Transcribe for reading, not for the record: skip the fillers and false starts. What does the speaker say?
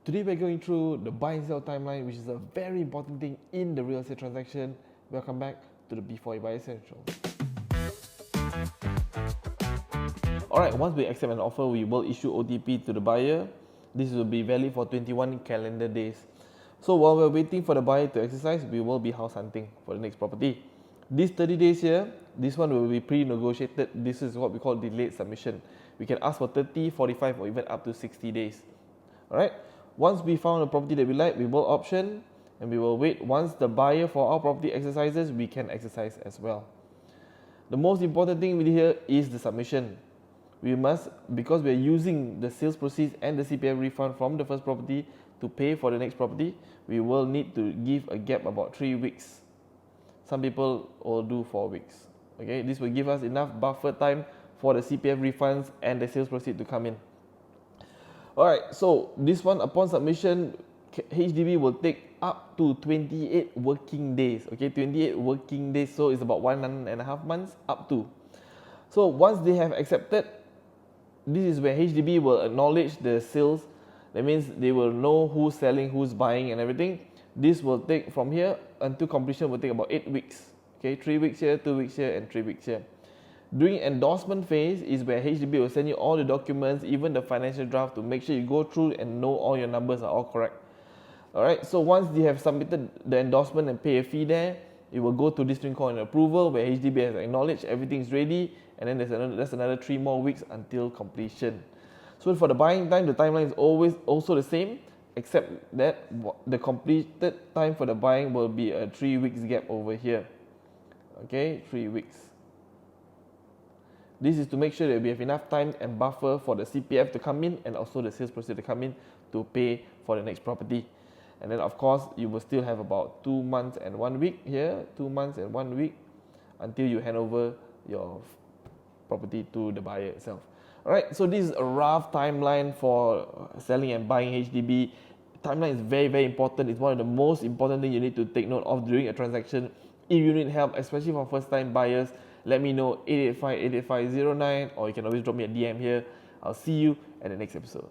Today we're going through the buy and sell timeline, which is a very important thing in the real estate transaction. Welcome back to the Before You Buy Essentials. Alright, once we accept an offer, we will issue OTP to the buyer. This will be valid for 21 calendar days. So while we're waiting for the buyer to exercise, we will be house hunting for the next property. These 30 days here, this one will be pre-negotiated. This is what we call delayed submission. We can ask for 30, 45 or even up to 60 days. Alright, once we found a property that we like, we will option and we will wait. Once the buyer for our property exercises, we can exercise as well. The most important thing here is the submission. We must, because we are using the sales proceeds and the CPF refund from the first property to pay for the next property, we will need to give a gap about 3 weeks. Some people will do 4 weeks. Okay, this will give us enough buffer time for the CPF refunds and the sales proceeds to come in. Alright, so this one, upon submission, HDB will take up to 28 working days. Okay, 28 working days, so it's about 1.5 months up to. So once they have accepted, this is where HDB will acknowledge the sales. That means they will know who's selling, who's buying and everything. This will take from here until completion will take about 8 weeks. Okay, 3 weeks here, 2 weeks here and 3 weeks here. During endorsement phase is where HDB will send you all the documents, even the financial draft, to make sure you go through and know all your numbers are all correct. Alright, so once they have submitted the endorsement and pay a fee there, it will go to this thing called an approval, where HDB has acknowledged everything is ready, and then there's another 3 more weeks until completion. So for the buying time, the timeline is always also the same, except that the completed time for the buying will be a 3 weeks gap over here. Okay, 3 weeks. This is to make sure that we have enough time and buffer for the CPF to come in and also the sales proceeds to come in to pay for the next property. And then of course, you will still have about 2 months and 1 week here, 2 months and 1 week until you hand over your property to the buyer itself. Alright, so this is a rough timeline for selling and buying HDB. Timeline is very, very important. It's one of the most important things you need to take note of during a transaction. If you need help, especially for first-time buyers, let me know, 885-885-09, or you can always drop me a DM here. I'll see you at the next episode.